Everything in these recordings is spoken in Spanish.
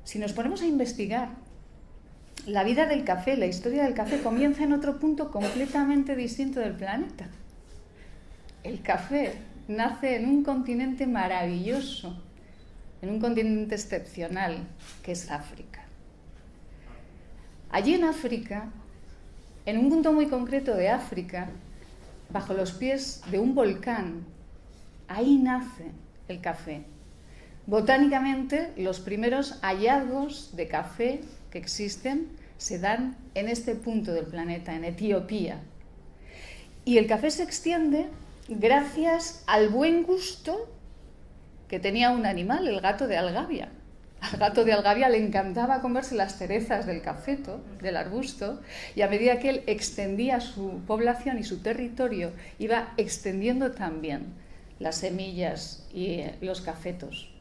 si nos ponemos a investigar, la vida del café, la historia del café comienza en otro punto completamente distinto del planeta. El café nace en un continente maravilloso, en un continente excepcional, que es África. Allí en África, en un punto muy concreto de África, bajo los pies de un volcán, ahí nace el café. Botánicamente, los primeros hallazgos de café que existen se dan en este punto del planeta, en Etiopía. Y el café se extiende gracias al buen gusto que tenía un animal, el gato de Algabia. Al gato de Algabia le encantaba comerse las cerezas del cafeto, del arbusto, y a medida que él extendía su población y su territorio, iba extendiendo también las semillas y los cafetos.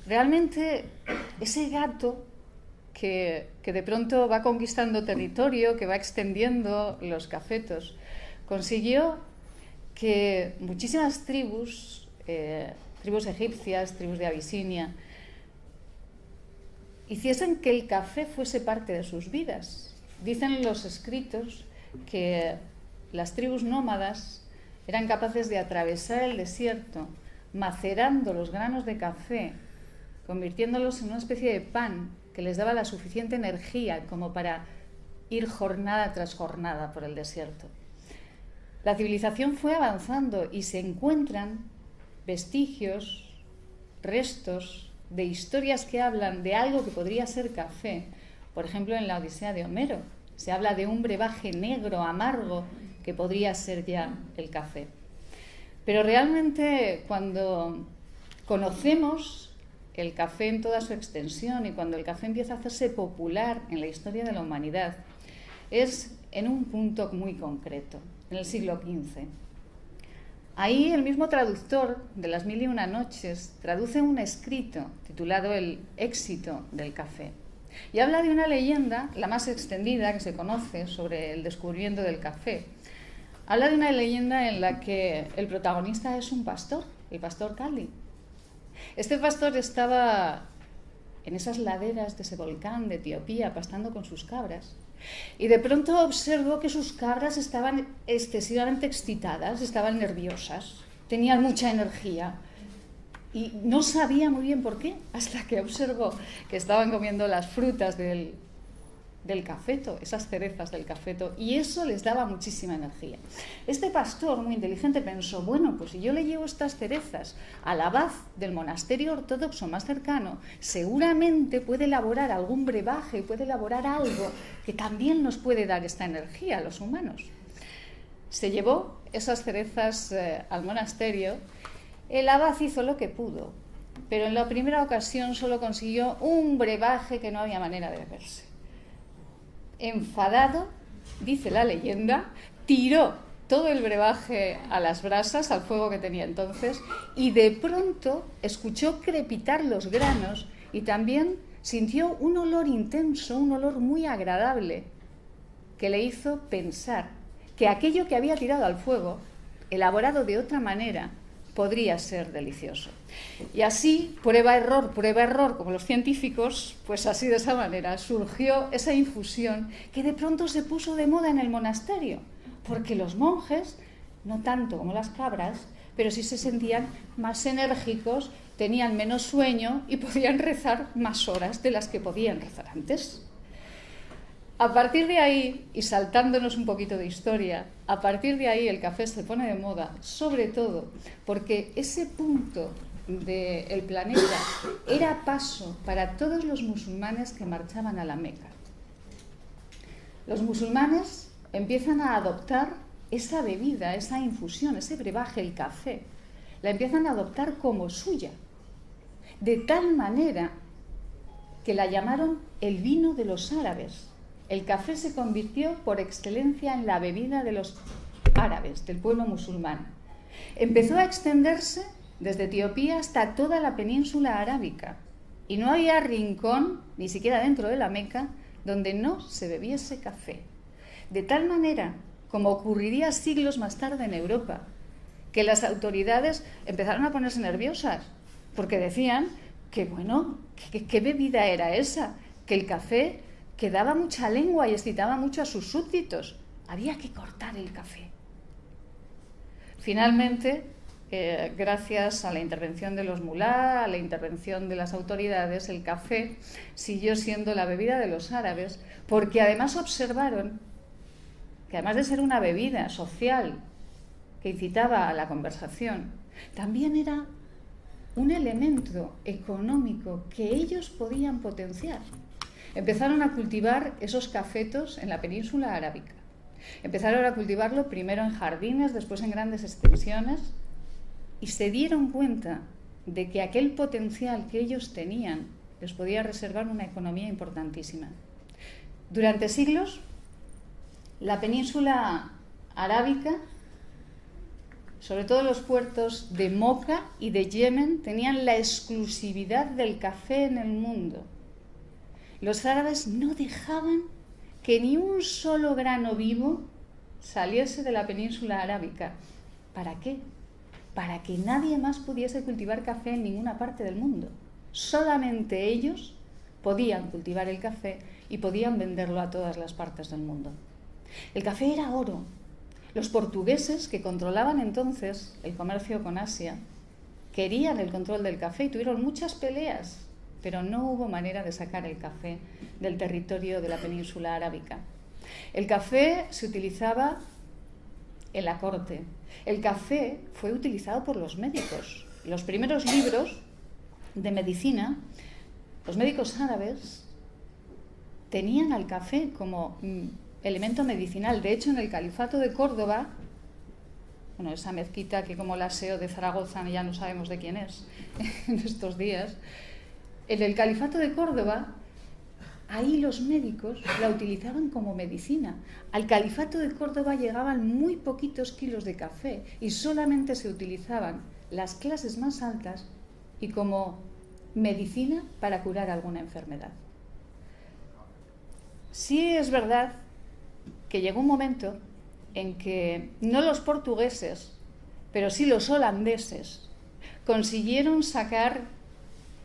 Realmente ese gato que de pronto va conquistando territorio, que va extendiendo los cafetos, consiguió que muchísimas tribus egipcias, tribus de Abisinia, hiciesen que el café fuese parte de sus vidas. Dicen los escritos que las tribus nómadas eran capaces de atravesar el desierto, macerando los granos de café, convirtiéndolos en una especie de pan que les daba la suficiente energía como para ir jornada tras jornada por el desierto. La civilización fue avanzando y se encuentran vestigios, restos de historias que hablan de algo que podría ser café. Por ejemplo, en la Odisea de Homero se habla de un brebaje negro, amargo, que podría ser ya el café. Pero realmente cuando conocemos el café en toda su extensión y cuando el café empieza a hacerse popular en la historia de la humanidad, es en un punto muy concreto, en el siglo XV. Ahí el mismo traductor de Las Mil y Una Noches traduce un escrito titulado El éxito del café y habla de una leyenda, la más extendida que se conoce sobre el descubrimiento del café. Habla de una leyenda en la que el protagonista es un pastor, el pastor Kali. Este pastor estaba en esas laderas de ese volcán de Etiopía pastando con sus cabras y de pronto observó que sus cabras estaban excesivamente excitadas, estaban nerviosas, tenían mucha energía y no sabía muy bien por qué, hasta que observó que estaban comiendo las frutas del cafeto, esas cerezas del cafeto, y eso les daba muchísima energía. Este pastor, muy inteligente, pensó, bueno, pues si yo le llevo estas cerezas al abad del monasterio ortodoxo más cercano, seguramente puede elaborar algún brebaje, puede elaborar algo que también nos puede dar esta energía a los humanos. Se llevó esas cerezas al monasterio. El abad hizo lo que pudo, pero en la primera ocasión solo consiguió un brebaje que no había manera de beberse. Enfadado, dice la leyenda, tiró todo el brebaje a las brasas, al fuego que tenía entonces, y de pronto escuchó crepitar los granos y también sintió un olor intenso, un olor muy agradable, que le hizo pensar que aquello que había tirado al fuego, elaborado de otra manera, podría ser delicioso. Y así, prueba, error, como los científicos, pues así de esa manera surgió esa infusión que de pronto se puso de moda en el monasterio, porque los monjes, no tanto como las cabras, pero sí se sentían más enérgicos, tenían menos sueño y podían rezar más horas de las que podían rezar antes. A partir de ahí, y saltándonos un poquito de historia, a partir de ahí el café se pone de moda, sobre todo porque ese punto del planeta era paso para todos los musulmanes que marchaban a la Meca. Los musulmanes empiezan a adoptar esa bebida, esa infusión, ese brebaje, el café, la empiezan a adoptar como suya, de tal manera que la llamaron el vino de los árabes. El café se convirtió por excelencia en la bebida de los árabes, del pueblo musulmán. Empezó a extenderse desde Etiopía hasta toda la península arábica y no había rincón, ni siquiera dentro de la Meca, donde no se bebiese café. De tal manera, como ocurriría siglos más tarde en Europa, que las autoridades empezaron a ponerse nerviosas porque decían que bueno, ¿qué bebida era esa? Que el café que daba mucha lengua y excitaba mucho a sus súbditos. Había que cortar el café. Finalmente, gracias a la intervención de los mulá, a la intervención de las autoridades, el café siguió siendo la bebida de los árabes, porque además observaron que además de ser una bebida social que incitaba a la conversación, también era un elemento económico que ellos podían potenciar. Empezaron a cultivar esos cafetos en la península arábica. Empezaron a cultivarlo primero en jardines, después en grandes extensiones, y se dieron cuenta de que aquel potencial que ellos tenían les podía reservar una economía importantísima. Durante siglos, la península arábica, sobre todo los puertos de Moca y de Yemen, tenían la exclusividad del café en el mundo. Los árabes no dejaban que ni un solo grano vivo saliese de la península arábica. ¿Para qué? Para que nadie más pudiese cultivar café en ninguna parte del mundo. Solamente ellos podían cultivar el café y podían venderlo a todas las partes del mundo. El café era oro. Los portugueses, que controlaban entonces el comercio con Asia, querían el control del café y tuvieron muchas peleas, pero no hubo manera de sacar el café del territorio de la península arábica. El café se utilizaba en la corte. El café fue utilizado por los médicos. Los primeros libros de medicina, los médicos árabes tenían al café como elemento medicinal. De hecho, en el Califato de Córdoba, bueno, esa mezquita que como la SEO de Zaragoza ya no sabemos de quién es en estos días, en el Califato de Córdoba, ahí los médicos la utilizaban como medicina. Al Califato de Córdoba llegaban muy poquitos kilos de café y solamente se utilizaban las clases más altas y como medicina para curar alguna enfermedad. Sí es verdad que llegó un momento en que no los portugueses, pero sí los holandeses, consiguieron sacar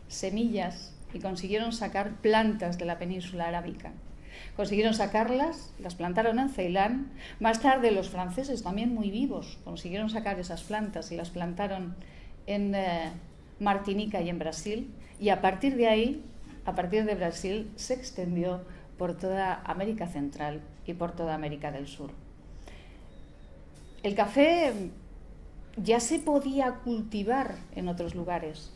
semillas y consiguieron sacar plantas de la península arábica. Consiguieron sacarlas, las plantaron en Ceilán. Más tarde los franceses, también muy vivos, consiguieron sacar esas plantas y las plantaron en Martinica y en Brasil. Y a partir de ahí, a partir de Brasil, se extendió por toda América Central y por toda América del Sur. El café ya se podía cultivar en otros lugares.